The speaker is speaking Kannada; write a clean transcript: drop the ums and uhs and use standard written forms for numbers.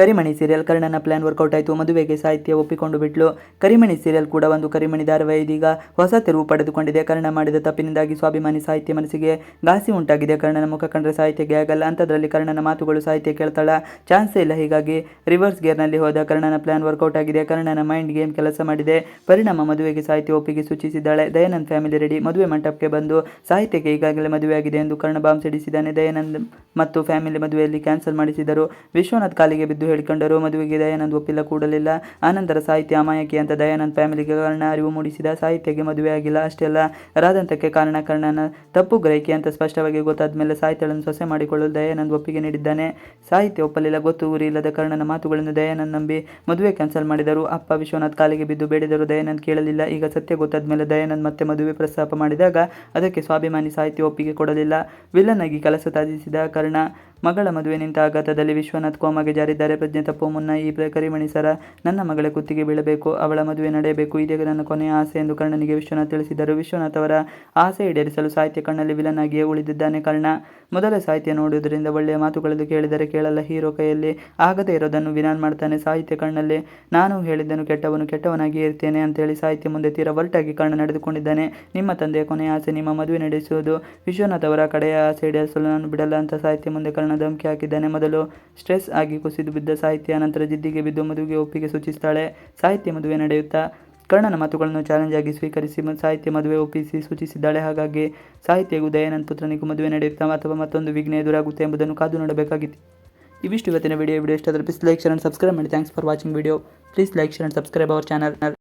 ಕರಿಮಣಿ ಸೀರಿಯಲ್ ಕರ್ಣನ ಪ್ಲಾನ್ ವರ್ಕೌಟ್ ಆಯಿತು. ಮದುವೆಗೆ ಸಾಹಿತ್ಯ ಒಪ್ಪಿಕೊಂಡು ಬಿಟ್ಲು. ಕರಿಮಣಿ ಸೀರಿಯಲ್ ಕೂಡ ಒಂದು ಕರಿಮಣಿ ಧಾರಾವಾಹಿ ಇದೀಗ ಹೊಸ ತಿರುವು ಪಡೆದುಕೊಂಡಿದೆ. ಕರ್ಣ ಮಾಡಿದ ತಪ್ಪಿನಿಂದಾಗಿ ಸ್ವಾಭಿಮಾನಿ ಸಾಹಿತ್ಯ ಮನಸ್ಸಿಗೆ ಘಾಸಿ ಉಂಟಾಗಿದೆ. ಕರ್ಣನ ಮುಖ ಕಂಡ್ರೆ ಸಾಹಿತ್ಯಕ್ಕೆ ಆಗಲ್ಲ. ಅಂಥದ್ರಲ್ಲಿ ಕರ್ಣನ ಮಾತುಗಳು ಸಾಹಿತ್ಯ ಕೇಳ್ತಾಳ? ಚಾನ್ಸೇ ಇಲ್ಲ. ಹೀಗಾಗಿ ರಿವರ್ಸ್ ಗೇರ್ನಲ್ಲಿ ಹೋದ ಕರ್ಣನ ಪ್ಲಾನ್ ವರ್ಕೌಟ್ ಆಗಿದೆ. ಕರ್ಣನ ಮೈಂಡ್ ಗೇಮ್ ಕೆಲಸ ಮಾಡಿದೆ. ಪರಿಣಾಮ ಮದುವೆಗೆ ಸಾಹಿತ್ಯ ಒಪ್ಪಿಗೆ ಸೂಚಿಸಿದ್ದಾಳೆ. Dayanand family ready. ಮದುವೆ ಮಂಟಪಕ್ಕೆ ಬಂದು ಸಾಹಿತ್ಯಕ್ಕೆ ಈಗಾಗಲೇ ಮದುವೆ ಆಗಿದೆ ಎಂದು ಕರ್ಣ ಬಾಂಬ್ ಸಿಡಿಸಿದ್ದಾನೆ. ದಯಾನಂದ್ ಮತ್ತು ಫ್ಯಾಮಿಲಿ ಮದುವೆಯಲ್ಲಿ ಕ್ಯಾನ್ಸಲ್ ಮಾಡಿಸಿದರು. ವಿಶ್ವನಾಥ್ ಕಾಲಿಗೆ ಬಿದ್ದು ಹೇಳಿಕೊಂಡರು. ಮದುವೆಗೆ ದಯಾನಂದ್ ಒಪ್ಪಿಲ್ಲ ಕೂಡಲಿಲ್ಲ. ಆನಂತರ ಸಾಹಿತ್ಯ ಅಮಾಯಕಿ ಅಂತ ದಯಾನಂದ್ ಫ್ಯಾಮಿಲಿಗೆ ಕರ್ಣ ಅರಿವು ಮೂಡಿಸಿದ. ಸಾಹಿತ್ಯಗೆ ಮದುವೆ ಆಗಿಲ್ಲ. ಅಷ್ಟೇ ಅಲ್ಲ, ರಾದಂತಕ್ಕೆ ಕಾರಣ ಕರ್ಣನ ತಪ್ಪು ಗ್ರಹಿಕೆ ಅಂತ ಸ್ಪಷ್ಟವಾಗಿ ಗೊತ್ತಾದ ಮೇಲೆ ಸಾಹಿತ್ಯಗಳನ್ನು ಸೊಸೆ ಮಾಡಿಕೊಳ್ಳಲು ದಯಾನಂದ್ ಒಪ್ಪಿಗೆ ನೀಡಿದ್ದಾನೆ. ಸಾಹಿತ್ಯ ಒಪ್ಪಲಿಲ್ಲ. ಗೊತ್ತು ಊರಿ ಇಲ್ಲದ ಕರ್ಣನ ಮಾತುಗಳನ್ನು ದಯಾನಂದ್ ನಂಬಿ ಮದುವೆ ಕ್ಯಾನ್ಸಲ್ ಮಾಡಿದರು. ಅಪ್ಪ ವಿಶ್ವನಾಥ್ ಕಾಲಿಗೆ ಬಿದ್ದು ಬೇಡಿದರು. ದಯಾನಂದ್ ಕೇಳಲಿಲ್ಲ. ಈಗ ಸತ್ಯ ಗೊತ್ತಾದ ಮೇಲೆ ದಯಾನಂದ್ ಮತ್ತೆ ಮದುವೆ ಪ್ರಸ್ತಾಪ ಮಾಡಿದಾಗ ಅದಕ್ಕೆ ಸ್ವಾಭಿಮಾನಿ ಸಾಹಿತ್ಯ ಒಪ್ಪಿಗೆ ಕೊಡಲಿಲ್ಲ. ವಿಲನ್ ಆಗಿ ಕೆಲಸ ಸಾಧಿಸಿದ ಕರ್ಣ ಮಗಳ ಮದುವೆ ನಿಂತ ಆಘಾತದಲ್ಲಿ ವಿಶ್ವನಾಥ್ ಕೋಮಾಗೆ ಜಾರಿದ್ದಾರೆ. ಪ್ರಜ್ಞೆ ತಪ್ಪುವ ಮುನ್ನ ಈ ಕರಿಮಣಿ ಸರ ನನ್ನ ಮಗಳ ಕುತ್ತಿಗೆ ಬೀಳಬೇಕು, ಅವಳ ಮದುವೆ ನಡೆಯಬೇಕು, ಇದೇ ನನ್ನ ಕೊನೆಯ ಆಸೆ ಎಂದು ಕರ್ಣನಿಗೆ ವಿಶ್ವನಾಥ್ ತಿಳಿಸಿದರು. ವಿಶ್ವನಾಥ್ ಅವರ ಆಸೆ ಈಡೇರಿಸಲು ಸಾಹಿತ್ಯ ಕಣ್ಣಲ್ಲಿ ವಿಲನ್ ಆಗಿಯೇ ಉಳಿದಿದ್ದಾನೆ. ಕರ್ಣ ಮೊದಲ ಸಾಹಿತ್ಯ ನೋಡುವುದರಿಂದ ಒಳ್ಳೆಯ ಮಾತುಗಳನ್ನು ಕೇಳಿದರೆ ಕೇಳಲ್ಲ. ಹೀರೋ ಕೈಯಲ್ಲಿ ಆಗದೇ ಇರೋದನ್ನು ವಿನಾನ್ ಮಾಡ್ತಾನೆ. ಸಾಹಿತ್ಯ ಕಣ್ಣಲ್ಲಿ ನಾನು ಹೇಳಿದ್ದನು ಕೆಟ್ಟವನಾಗಿಯೇ ಇರ್ತೇನೆ ಅಂತೇಳಿ ಸಾಹಿತ್ಯ ಮುಂದೆ ತೀರಾ ಒರಟಾಗಿ ಕರ್ಣ ನಡೆದುಕೊಂಡಿದ್ದಾನೆ. ನಿಮ್ಮ ತಂದೆಯ ಕೊನೆಯ ಆಸೆ ನಿಮ್ಮ ಮದುವೆ ನಡೆಸುವುದು. ವಿಶ್ವನಾಥ್ ಅವರ ಕಡೆಯ ಆಸೆ ಈಡೇರಿಸಲು ನಾನು ಬಿಡಲ್ಲ ಅಂತ ಸಾಹಿತ್ಯ ಮುಂದೆ ಕರ್ಣ ಧಮಕಿ ಹಾಕಿದ್ದಾನೆ. ಮೊದಲು ಸ್ಟ್ರೆಸ್ ಆಗಿ ಕುಸಿದು ಬಿದ್ದ ಸಾಹಿತ್ಯ ನಂತರ ಜಿದ್ದಿಗೆ ಬಿದ್ದು ಮದುವೆಗೆ ಒಪ್ಪಿಗೆ ಸೂಚಿಸ್ತಾಳೆ. ಸಾಹಿತ್ಯ ಮದುವೆ ನಡೆಯುತ್ತಾ ಕರ್ಣನ ಮಾತುಗಳನ್ನು ಚಾಲೆಂಜ್ ಆಗಿ ಸ್ವೀಕರಿಸಿ ಸಾಹಿತ್ಯ ಮದುವೆ ಒಪ್ಪಿಸಿ ಸೂಚಿಸಿದ್ದಾಳೆ. ಹಾಗಾಗಿ ಸಾಹಿತ್ಯಗೂ ದಯಾನಂದ್ ಪುತ್ರನಿಗೂ ಮದುವೆ ನಡೆಯುತ್ತಾ ಅಥವಾ ಮತ್ತೊಂದು ವಿಘ್ನ ಎದುರಾಗುತ್ತೆ ಎಂಬುದನ್ನು ಕಾದು ನೋಡಬೇಕಾಗಿತ್ತು. ಇವಿಷ್ಟು ಇವತ್ತಿನ ವಿಡಿಯೋ ಇಷ್ಟ ಆದರೆ please like share and subscribe ಮಾಡಿ. Thanks for watching video. Please like share and subscribe our channel.